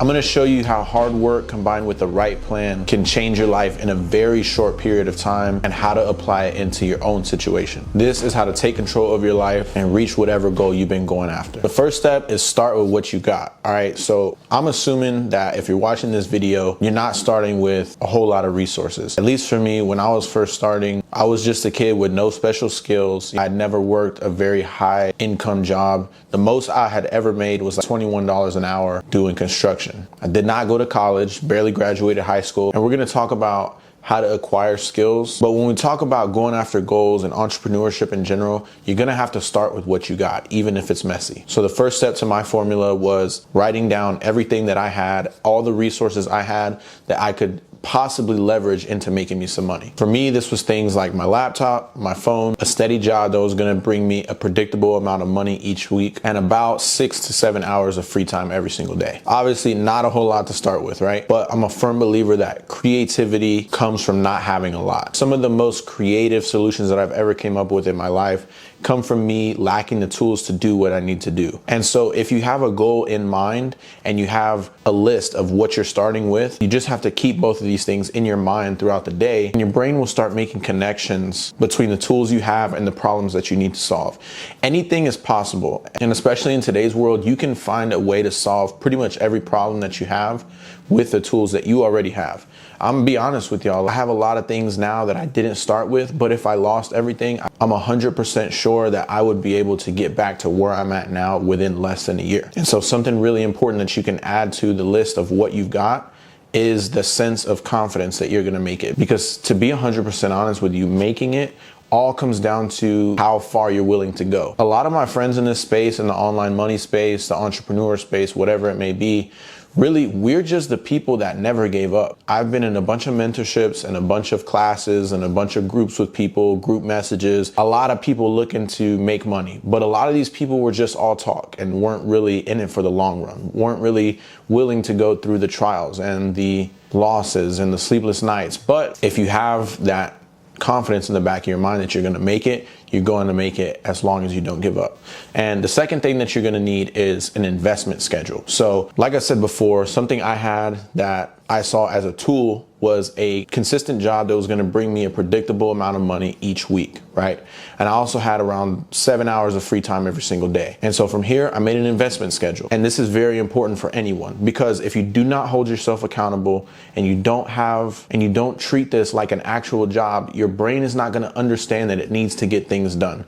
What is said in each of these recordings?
I'm gonna show you how hard work combined with the right plan can change your life in a very short period of time and how to apply it into your own situation. This is how to take control of your life and reach whatever goal you've been going after. The first step is start with what you got, all right? So I'm assuming that if you're watching this video, you're not starting with a whole lot of resources. At least for me, when I was first starting, I was just a kid with no special skills. I'd never worked a very high income job. The most I had ever made was like $21 an hour doing construction. I did not go to college, barely graduated high school, and we're gonna talk about how to acquire skills. But when we talk about going after goals and entrepreneurship in general, you're gonna have to start with what you got, even if it's messy. So the first step to my formula was writing down everything that I had, all the resources I had that I could possibly leverage into making me some money. For me, this was things like my laptop, my phone, a steady job that was gonna bring me a predictable amount of money each week, and about 6 to 7 hours of free time every single day. Obviously, not a whole lot to start with, right? But I'm a firm believer that creativity comes from not having a lot. Some of the most creative solutions that I've ever came up with in my life come from me lacking the tools to do what I need to do. And so if you have a goal in mind and you have a list of what you're starting with, you just have to keep both of these things in your mind throughout the day, and your brain will start making connections between the tools you have and the problems that you need to solve. Anything is possible, and especially in today's world, you can find a way to solve pretty much every problem that you have with the tools that you already have. I'm gonna be honest with y'all, I have a lot of things now that I didn't start with, but if I lost everything, I'm 100% sure that I would be able to get back to where I'm at now within less than a year. And so something really important that you can add to the list of what you've got is the sense of confidence that you're gonna make it. Because to be 100% honest with you, making it all comes down to how far you're willing to go. A lot of my friends in this space, in the online money space, the entrepreneur space, whatever it may be, really, we're just the people that never gave up. I've been in a bunch of mentorships and a bunch of classes and a bunch of groups with people, group messages, a lot of people looking to make money. But a lot of these people were just all talk and weren't really in it for the long run, weren't really willing to go through the trials and the losses and the sleepless nights. But if you have that confidence in the back of your mind that you're going to make it, you're going to make it as long as you don't give up. And the second thing that you're going to need is an investment schedule. So like I said before, something I had that I saw as a tool was a consistent job that was going to bring me a predictable amount of money each week, right? And I also had around 7 hours of free time every single day. And so from here, I made an investment schedule. And this is very important for anyone, because if you do not hold yourself accountable and you don't treat this like an actual job, your brain is not going to understand that it needs to get things done.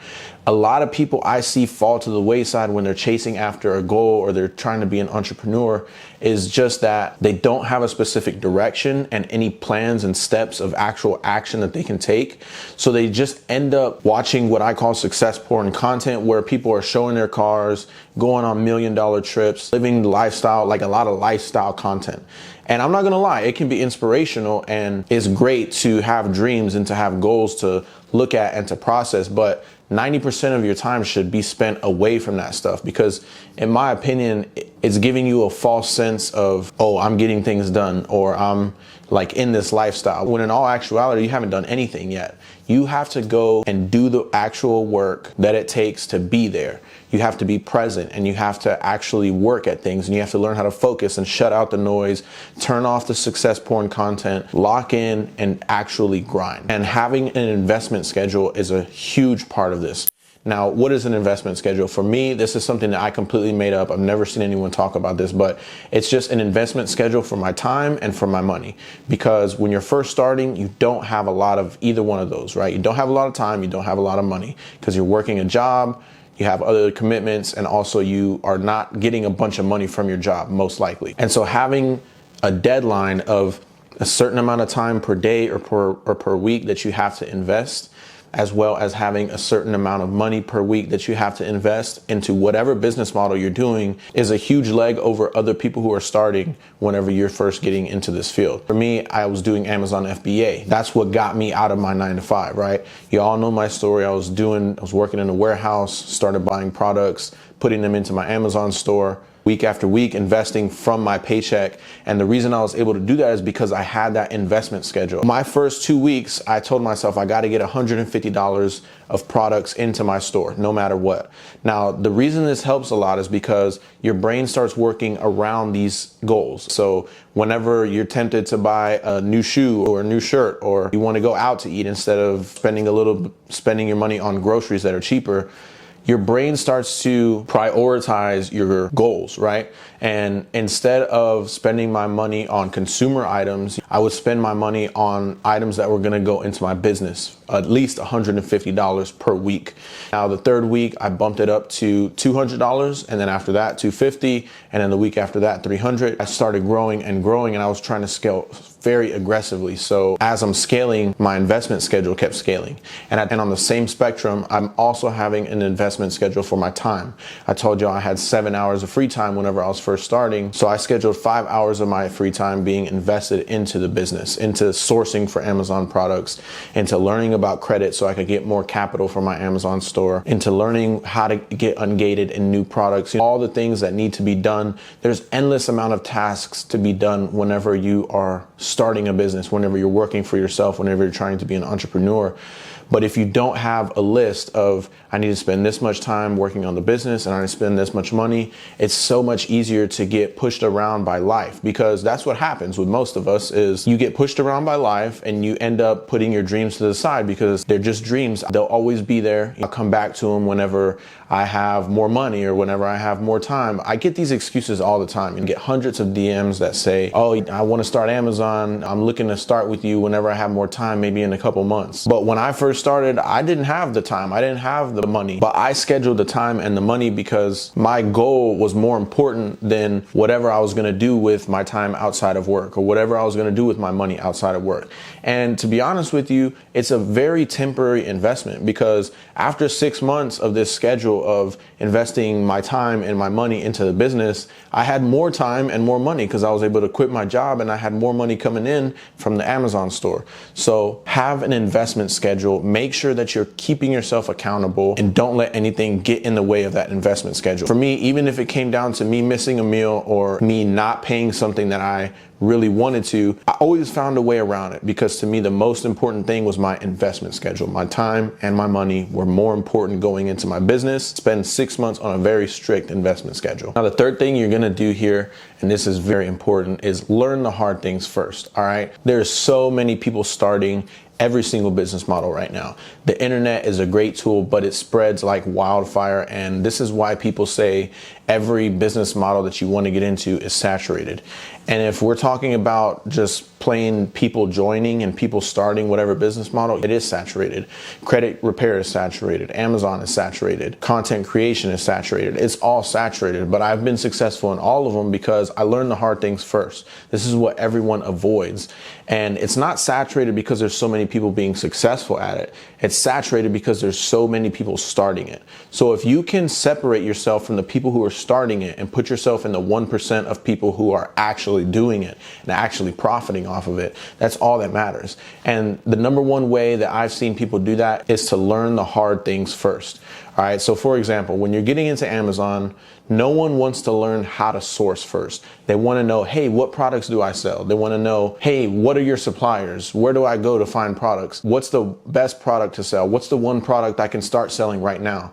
A lot of people I see fall to the wayside when they're chasing after a goal or they're trying to be an entrepreneur is just that they don't have a specific direction and any plans and steps of actual action that they can take. So they just end up watching what I call success porn content, where people are showing their cars, going on $1 million trips, living the lifestyle, like a lot of lifestyle content. And I'm not gonna lie, it can be inspirational and it's great to have dreams and to have goals to look at and to process, but 90% of your time should be spent away from that stuff, because in my opinion, it's giving you a false sense of, oh, I'm getting things done, or I'm like in this lifestyle, when in all actuality, you haven't done anything yet. You have to go and do the actual work that it takes to be there. You have to be present and you have to actually work at things, and you have to learn how to focus and shut out the noise, turn off the success porn content, lock in and actually grind. And having an investment schedule is a huge part of this. Now, what is an investment schedule? For me, this is something that I completely made up. I've never seen anyone talk about this, but it's just an investment schedule for my time and for my money. Because when you're first starting, you don't have a lot of either one of those, right? You don't have a lot of time, you don't have a lot of money, because you're working a job, you have other commitments, and also you are not getting a bunch of money from your job, most likely. And so having a deadline of a certain amount of time per day or per week that you have to invest, as well as having a certain amount of money per week that you have to invest into whatever business model you're doing, is a huge leg over other people who are starting whenever you're first getting into this field. For me, I was doing Amazon FBA. That's what got me out of my 9-to-5, right? You all know my story. I was working in a warehouse, started buying products, putting them into my Amazon store, week after week, investing from my paycheck. And the reason I was able to do that is because I had that investment schedule. My first 2 weeks, I told myself I got to get $150 of products into my store, no matter what. Now, the reason this helps a lot is because your brain starts working around these goals. So whenever you're tempted to buy a new shoe or a new shirt, or you want to go out to eat instead of spending your money on groceries that are cheaper, your brain starts to prioritize your goals, right? And instead of spending my money on consumer items, I would spend my money on items that were gonna go into my business, at least $150 per week. Now, the third week, I bumped it up to $200, and then after that, $250, and then the week after that, $300. I started growing, and I was trying to scale very aggressively. So as I'm scaling, my investment schedule kept scaling. And on the same spectrum, I'm also having an investment schedule for my time. I told you I had 7 hours of free time whenever I was first starting. So I scheduled 5 hours of my free time being invested into the business, into sourcing for Amazon products, into learning about credit so I could get more capital for my Amazon store, into learning how to get ungated in new products, all the things that need to be done. There's endless amount of tasks to be done whenever you are starting a business, whenever you're working for yourself, whenever you're trying to be an entrepreneur. But if you don't have a list of, I need to spend this much time working on the business and I need to spend this much money, it's so much easier to get pushed around by life, because that's what happens with most of us is you get pushed around by life and you end up putting your dreams to the side because they're just dreams. They'll always be there. I'll come back to them whenever I have more money or whenever I have more time. I get these excuses all the time. You get hundreds of DMs that say, oh, I want to start Amazon. I'm looking to start with you whenever I have more time, maybe in a couple months. But when I first started, I didn't have the time. I didn't have the money, but I scheduled the time and the money because my goal was more important than whatever I was going to do with my time outside of work or whatever I was going to do with my money outside of work. And to be honest with you, it's a very temporary investment, because after 6 months of this schedule of investing my time and my money into the business, I had more time and more money because I was able to quit my job and I had more money coming in from the Amazon store. So have an investment schedule. Make sure that you're keeping yourself accountable and don't let anything get in the way of that investment schedule. For me, even if it came down to me missing a meal or me not paying something that I really wanted to, I always found a way around it, because to me the most important thing was my investment schedule. My time and my money were more important going into my business. Spend 6 months on a very strict investment schedule. Now, the third thing you're gonna do here, and this is very important, is learn the hard things first. All right, there's so many people starting every single business model right now. The internet is a great tool, but it spreads like wildfire. And this is why people say every business model that you want to get into is saturated. And if we're talking about just plain people joining and people starting whatever business model, it is saturated. Credit repair is saturated. Amazon is saturated. Content creation is saturated. It's all saturated, but I've been successful in all of them because I learned the hard things first. This is what everyone avoids. And it's not saturated because there's so many people being successful at it. It's saturated because there's so many people starting it. So if you can separate yourself from the people who are starting it and put yourself in the 1% of people who are actually doing it and actually profiting off of it, that's all that matters. And the number one way that I've seen people do that is to learn the hard things first. All right, so for example, when you're getting into Amazon, no one wants to learn how to source first. They want to know, hey, what products do I sell? They want to know, hey, what are your suppliers? Where do I go to find products? What's the best product to sell? What's the one product I can start selling right now?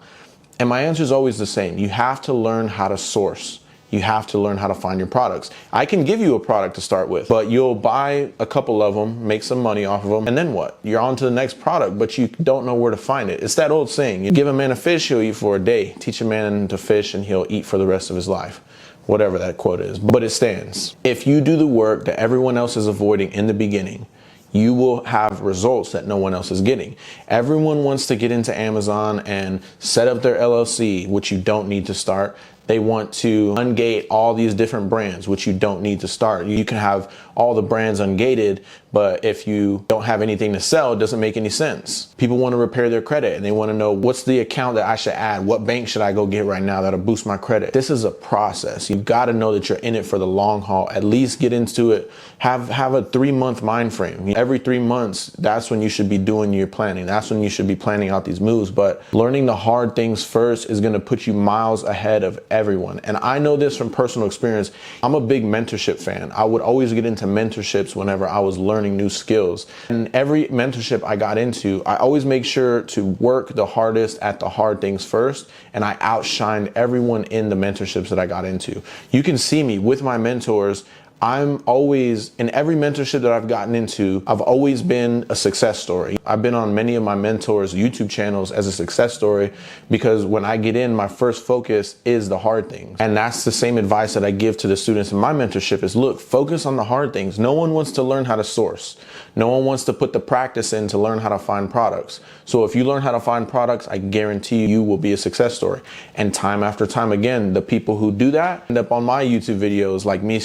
And my answer is always the same. You have to learn how to source. You have to learn how to find your products. I can give you a product to start with, but you'll buy a couple of them, make some money off of them, and then what? You're on to the next product, but you don't know where to find it. It's that old saying, you give a man a fish, he'll eat for a day. Teach a man to fish and he'll eat for the rest of his life. Whatever that quote is, but it stands. If you do the work that everyone else is avoiding in the beginning, you will have results that no one else is getting. Everyone wants to get into Amazon and set up their LLC, which you don't need to start. They want to ungate all these different brands, which you don't need to start. You can have all the brands ungated, but if you don't have anything to sell, it doesn't make any sense. People want to repair their credit and they want to know, what's the account that I should add? What bank should I go get right now that'll boost my credit? This is a process. You've got to know that you're in it for the long haul. At least get into it. Have a 3-month mind frame. Every 3 months, that's when you should be doing your planning. That's when you should be planning out these moves. But learning the hard things first is going to put you miles ahead of everyone. And I know this from personal experience. I'm a big mentorship fan. I would always get into mentorships whenever I was learning new skills. And every mentorship I got into, I always make sure to work the hardest at the hard things first. And I outshined everyone in the mentorships that I got into. You can see me with my mentors. I'm always, in every mentorship that I've gotten into, I've always been a success story. I've been on many of my mentors' YouTube channels as a success story because when I get in, my first focus is the hard things. And that's the same advice that I give to the students in my mentorship is, look, focus on the hard things. No one wants to learn how to source. No one wants to put the practice in to learn how to find products. So if you learn how to find products, I guarantee you will be a success story. And time after time again, the people who do that end up on my YouTube videos like me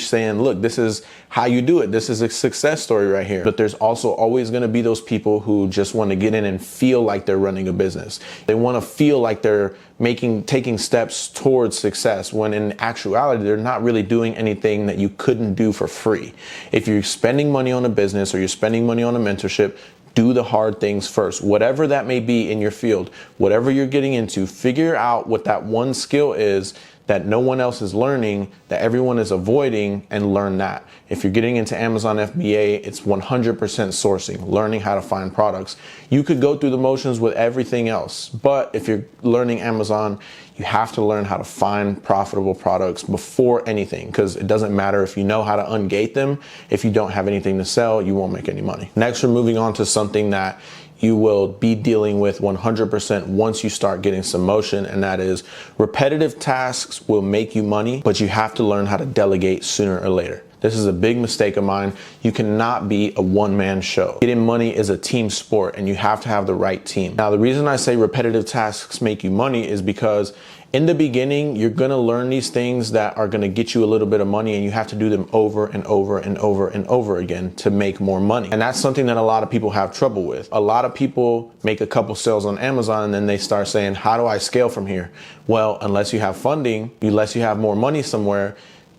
saying, look, this is how you do it. This is a success story right here. But there's also always going to be those people who just want to get in and feel like they're running a business. They want to feel like they're taking steps towards success when in actuality, they're not really doing anything that you couldn't do for free. If you're spending money on a business or you're spending money on a mentorship, do the hard things first. Whatever that may be in your field, whatever you're getting into, figure out what that one skill is that no one else is learning, that everyone is avoiding, and learn that. If you're getting into Amazon FBA, it's 100% sourcing, learning how to find products. You could go through the motions with everything else, but if you're learning Amazon, you have to learn how to find profitable products before anything, because it doesn't matter if you know how to ungate them. If you don't have anything to sell, you won't make any money. Next, we're moving on to something that you will be dealing with 100% once you start getting some motion, and that is repetitive tasks will make you money, but you have to learn how to delegate sooner or later. This is a big mistake of mine. You cannot be a one-man show. Getting money is a team sport, and you have to have the right team. Now, the reason I say repetitive tasks make you money is because in the beginning, you're gonna learn these things that are gonna get you a little bit of money, and you have to do them over and over and over and over again to make more money. And that's something that a lot of people have trouble with. A lot of people make a couple sales on Amazon and then they start saying, how do I scale from here? Well, unless you have funding, unless you have more money somewhere,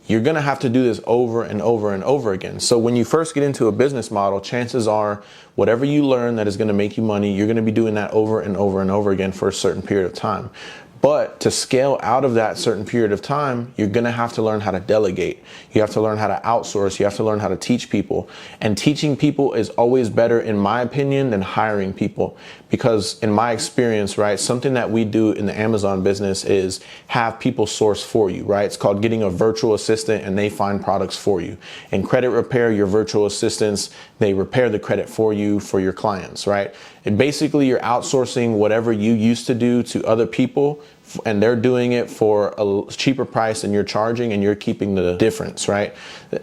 you're gonna have to do this over and over and over again. So when you first get into a business model, chances are whatever you learn that is gonna make you money, you're gonna be doing that over and over and over again for a certain period of time. But to scale out of that certain period of time, you're gonna have to learn how to delegate. You have to learn how to outsource. You have to learn how to teach people. And teaching people is always better, in my opinion, than hiring people. Because in my experience, right, something that we do in the Amazon business is have people source for you, right? It's called getting a virtual assistant and they find products for you. In credit repair, your virtual assistants, they repair the credit for you, for your clients, right? And basically you're outsourcing whatever you used to do to other people, and they're doing it for a cheaper price than you're charging, and you're keeping the difference, right?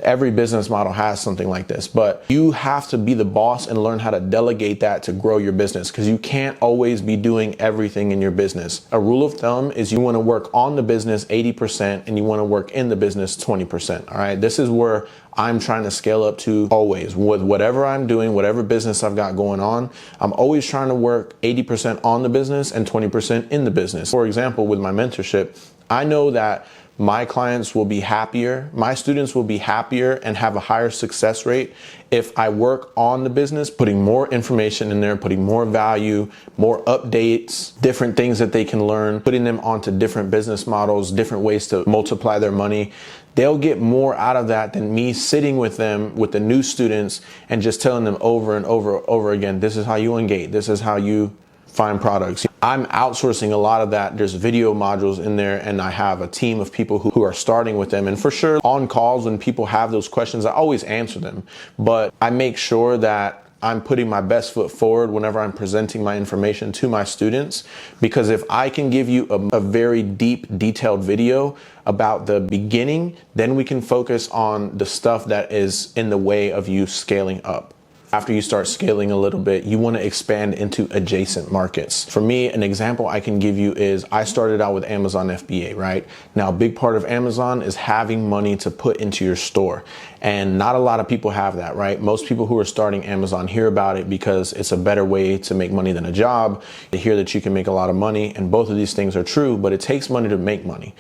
Every business model has something like this, but you have to be the boss and learn how to delegate that to grow your business, because you can't always be doing everything in your business. A rule of thumb is you want to work on the business 80% and you want to work in the business 20%, all right? This is where I'm trying to scale up to always. With whatever I'm doing, whatever business I've got going on, I'm always trying to work 80% on the business and 20% in the business. For example, with my mentorship, I know that my clients will be happier, my students will be happier and have a higher success rate if I work on the business, putting more information in there, putting more value, more updates, different things that they can learn, putting them onto different business models, different ways to multiply their money. They'll get more out of that than me sitting with them, with the new students, and just telling them over and over again, this is how you engage, this is how you find products. I'm outsourcing a lot of that. There's video modules in there, and I have a team of people who are starting with them. And for sure, on calls, when people have those questions, I always answer them. But I make sure that I'm putting my best foot forward whenever I'm presenting my information to my students, because if I can give you a very deep, detailed video about the beginning, then we can focus on the stuff that is in the way of you scaling up. After you start scaling a little bit, you want to expand into adjacent markets. For me, an example I can give you is I started out with Amazon FBA, right? Now, a big part of Amazon is having money to put into your store. And not a lot of people have that, right? Most people who are starting Amazon hear about it because it's a better way to make money than a job. They hear that you can make a lot of money, and both of these things are true, but it takes money to make money.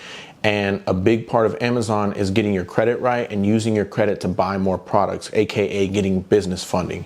And a big part of Amazon is getting your credit right and using your credit to buy more products, AKA getting business funding.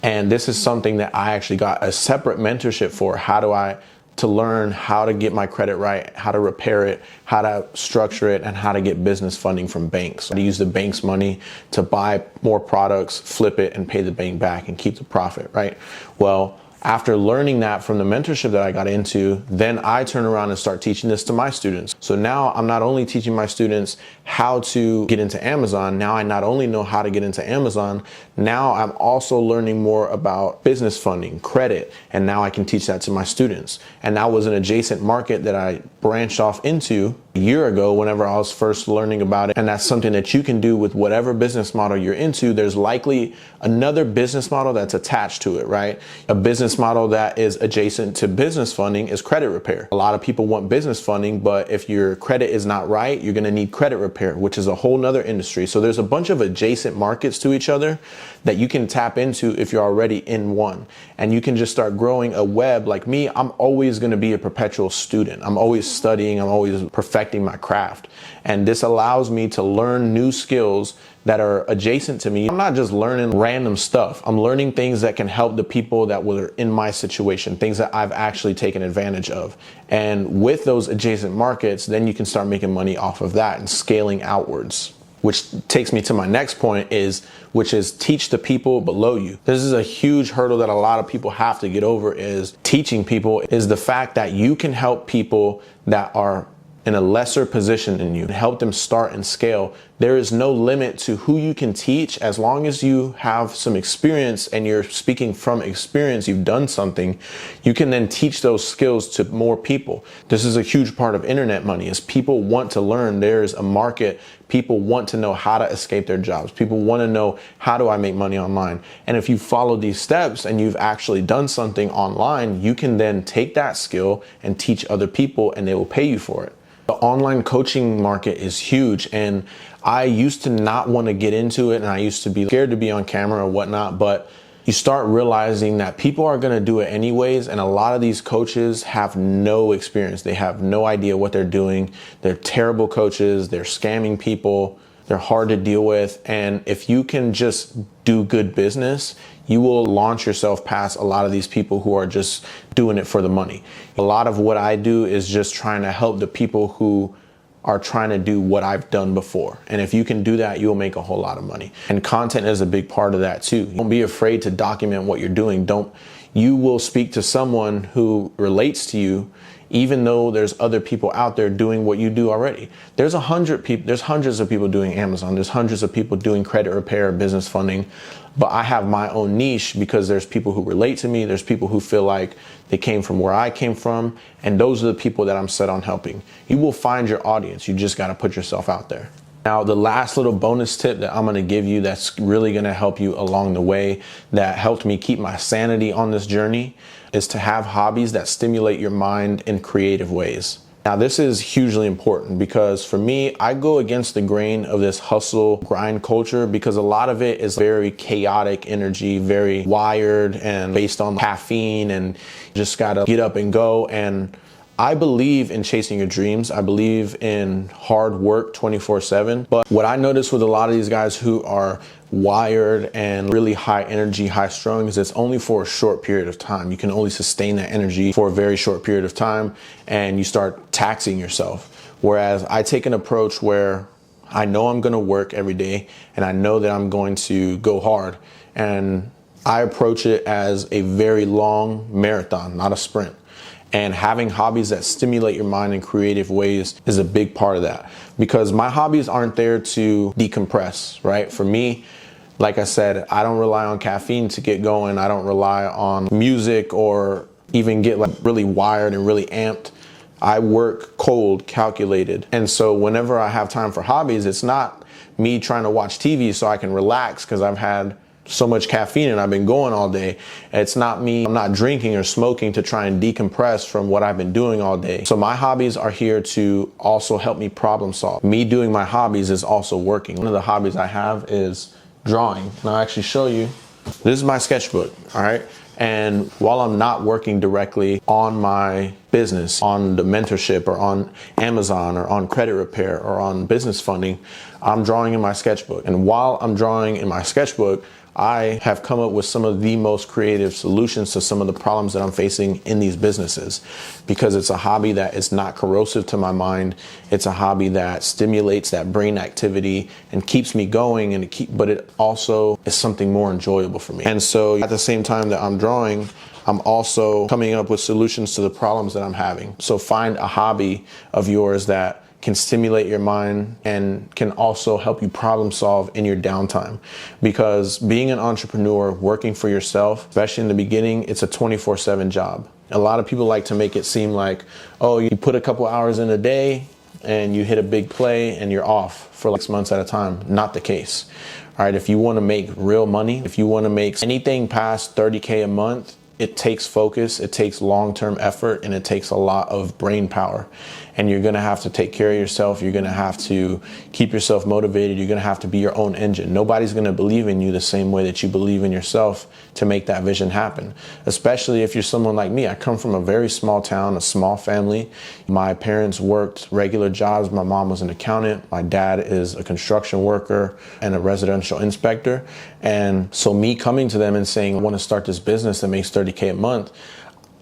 And this is something that I actually got a separate mentorship for. How do I to learn how to get my credit right, how to repair it, how to structure it, and how to get business funding from banks. To use the bank's money to buy more products, flip it, and pay the bank back and keep the profit, right? Well, after learning that from the mentorship that I got into, then I turn around and start teaching this to my students. So now I'm not only teaching my students how to get into Amazon, now I not only know how to get into Amazon, now I'm also learning more about business funding, credit, and now I can teach that to my students. And that was an adjacent market that I branched off into a year ago whenever I was first learning about it. And that's something that you can do with whatever business model you're into. There's likely another business model that's attached to it, right? A business model that is adjacent to business funding is credit repair. A lot of people want business funding, but if your credit is not right, you're gonna need credit repair, which is a whole nother industry. So there's a bunch of adjacent markets to each other that you can tap into if you're already in one. And you can just start growing a web. Like me, I'm always gonna be a perpetual student. I'm always studying, I'm always perfecting my craft. And this allows me to learn new skills that are adjacent to me. I'm not just learning random stuff. I'm learning things that can help the people that were in my situation, things that I've actually taken advantage of. And with those adjacent markets, then you can start making money off of that and scaling outwards. Which takes me to my next point which is teach the people below you. This is a huge hurdle that a lot of people have to get over, is teaching people, is the fact that you can help people that are in a lesser position than you, help them start and scale. There is no limit to who you can teach as long as you have some experience and you're speaking from experience, you've done something, you can then teach those skills to more people. This is a huge part of internet money, is people want to learn. There's a market. People want to know how to escape their jobs. People want to know, how do I make money online? And if you follow these steps and you've actually done something online, you can then take that skill and teach other people and they will pay you for it. The online coaching market is huge, and I used to not want to get into it, and I used to be scared to be on camera or whatnot, but you start realizing that people are going to do it anyways, and a lot of these coaches have no experience. They have no idea what they're doing. They're terrible coaches. They're scamming people. They're hard to deal with, and if you can just do good business, you will launch yourself past a lot of these people who are just doing it for the money. A lot of what I do is just trying to help the people who are trying to do what I've done before. And if you can do that, you'll make a whole lot of money. And content is a big part of that too. Don't be afraid to document what you're doing. You will speak to someone who relates to you, even though there's other people out there doing what you do already. There's hundreds of people doing Amazon. There's hundreds of people doing credit repair, business funding. But I have my own niche because there's people who relate to me. There's people who feel like they came from where I came from. And those are the people that I'm set on helping. You will find your audience. You just got to put yourself out there. Now, the last little bonus tip that I'm going to give you that's really going to help you along the way, that helped me keep my sanity on this journey, is to have hobbies that stimulate your mind in creative ways. Now, this is hugely important because for me, I go against the grain of this hustle grind culture because a lot of it is very chaotic energy, very wired and based on caffeine, and just got to get up and go. And I believe in chasing your dreams. I believe in hard work 24/7. But what I notice with a lot of these guys who are wired and really high energy, high strung, is it's only for a short period of time. You can only sustain that energy for a very short period of time, and you start taxing yourself. Whereas I take an approach where I know I'm going to work every day and I know that I'm going to go hard, and I approach it as a very long marathon, not a sprint. And having hobbies that stimulate your mind in creative ways is a big part of that, because my hobbies aren't there to decompress, right? For me, like I said, I don't rely on caffeine to get going. I don't rely on music or even get like really wired and really amped. I work cold, calculated. And so whenever I have time for hobbies, it's not me trying to watch TV so I can relax because I've had so much caffeine and I've been going all day. It's not me, I'm not drinking or smoking to try and decompress from what I've been doing all day. So my hobbies are here to also help me problem solve. Me doing my hobbies is also working. One of the hobbies I have is drawing. And I'll actually show you. This is my sketchbook, all right? And while I'm not working directly on my business, on the mentorship or on Amazon or on credit repair or on business funding, I'm drawing in my sketchbook. And while I'm drawing in my sketchbook, I have come up with some of the most creative solutions to some of the problems that I'm facing in these businesses, because it's a hobby that is not corrosive to my mind. It's a hobby that stimulates that brain activity and keeps me going, but it also is something more enjoyable for me. And so at the same time that I'm drawing, I'm also coming up with solutions to the problems that I'm having. So find a hobby of yours that can stimulate your mind and can also help you problem solve in your downtime. Because being an entrepreneur, working for yourself, especially in the beginning, it's a 24/7 job. A lot of people like to make it seem like, oh, you put a couple hours in a day and you hit a big play and you're off for like 6 months at a time. Not the case. All right, if you want to make real money, if you want to make anything past 30K a month, it takes focus, it takes long-term effort, and it takes a lot of brain power. And you're gonna have to take care of yourself. You're gonna have to keep yourself motivated. You're gonna have to be your own engine. Nobody's gonna believe in you the same way that you believe in yourself to make that vision happen. Especially if you're someone like me. I come from a very small town, a small family. My parents worked regular jobs. My mom was an accountant. My dad is a construction worker and a residential inspector. And so me coming to them and saying, I wanna start this business that makes 30K a month,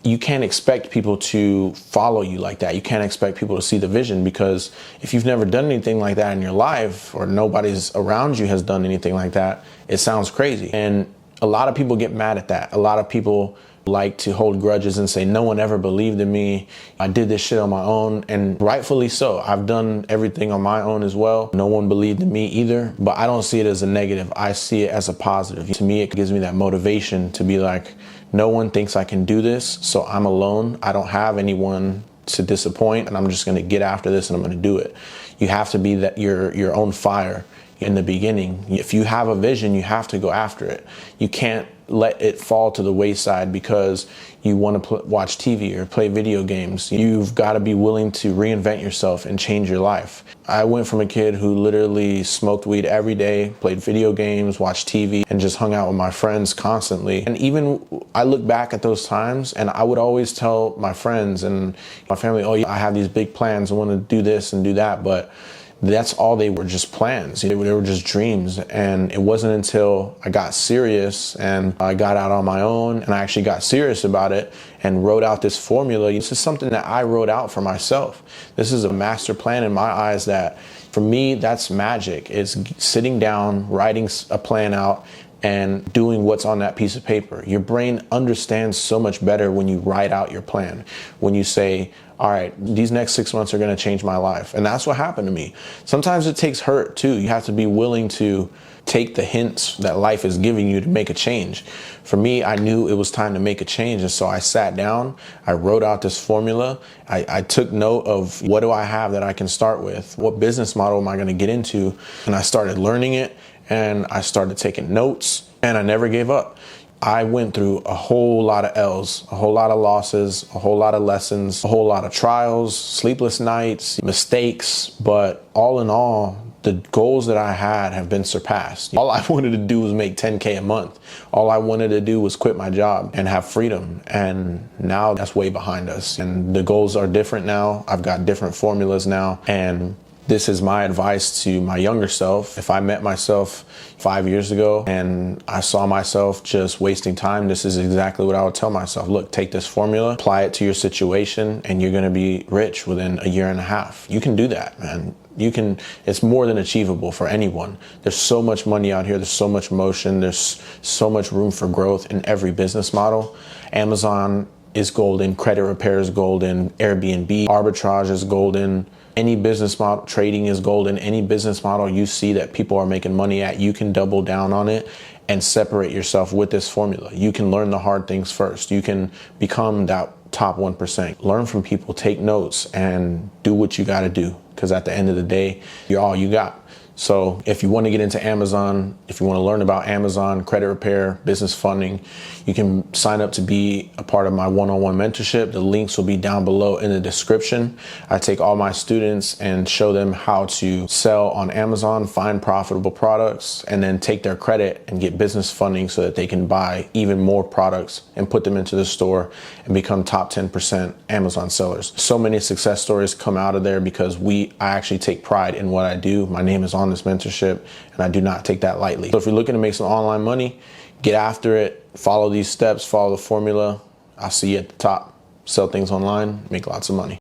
you can't expect people to follow you like that. You can't expect people to see the vision, because if you've never done anything like that in your life, or nobody's around you has done anything like that, it sounds crazy. And a lot of people get mad at that. A lot of people like to hold grudges and say, no one ever believed in me. I did this shit on my own, and rightfully so. I've done everything on my own as well. No one believed in me either, but I don't see it as a negative. I see it as a positive. To me, it gives me that motivation to be like, no one thinks I can do this, so I'm alone. I don't have anyone to disappoint, and I'm just gonna get after this and I'm gonna do it. You have to be that your own fire in the beginning. If you have a vision, you have to go after it. You can't let it fall to the wayside because you want to watch TV or play video games. You've got to be willing to reinvent yourself and change your life. I went from a kid who literally smoked weed every day, played video games, watched TV, and just hung out with my friends constantly. And even I look back at those times, and I would always tell my friends and my family, oh, I have these big plans. I want to do this and do that. But that's all they were, just plans. They were just dreams. And it wasn't until I got serious and I got out on my own and I actually got serious about it and wrote out this formula. This is something that I wrote out for myself. This is a master plan in my eyes that, for me, that's magic. It's sitting down, writing a plan out, and doing what's on that piece of paper. Your brain understands so much better when you write out your plan. When you say, all right, these next 6 months are gonna change my life. And that's what happened to me. Sometimes it takes hurt too. You have to be willing to take the hints that life is giving you to make a change. For me, I knew it was time to make a change. And so I sat down, I wrote out this formula. I took note of, what do I have that I can start with? What business model am I gonna get into? And I started learning it, and I started taking notes, and I never gave up. I went through a whole lot of L's, a whole lot of losses, a whole lot of lessons, a whole lot of trials, sleepless nights, mistakes, but all in all, the goals that I had have been surpassed. All I wanted to do was make 10K a month. All I wanted to do was quit my job and have freedom. And now that's way behind us. And the goals are different now. I've got different formulas now. And this is my advice to my younger self. If I met myself 5 years ago and I saw myself just wasting time, this is exactly what I would tell myself. Look, take this formula, apply it to your situation, and you're gonna be rich within a year and a half. You can do that, man. You can, it's more than achievable for anyone. There's so much money out here. There's so much motion. There's so much room for growth in every business model. Amazon is golden. Credit repair is golden. Airbnb arbitrage is golden. Any business model, trading is golden. Any business model you see that people are making money at, you can double down on it and separate yourself with this formula. You can learn the hard things first. You can become that top 1%. Learn from people, take notes, and do what you gotta do. Because at the end of the day, you're all you got. So if you want to get into Amazon, if you want to learn about Amazon, credit repair, business funding, you can sign up to be a part of my one-on-one mentorship. The links will be down below in the description. I take all my students and show them how to sell on Amazon, find profitable products, and then take their credit and get business funding so that they can buy even more products and put them into the store and become top 10% Amazon sellers. So many success stories come out of there because I actually take pride in what I do. My name is on on this mentorship, and I do not take that lightly. So if you're looking to make some online money, get after it, follow these steps, follow the formula. I'll see you at the top. Sell things online, make lots of money.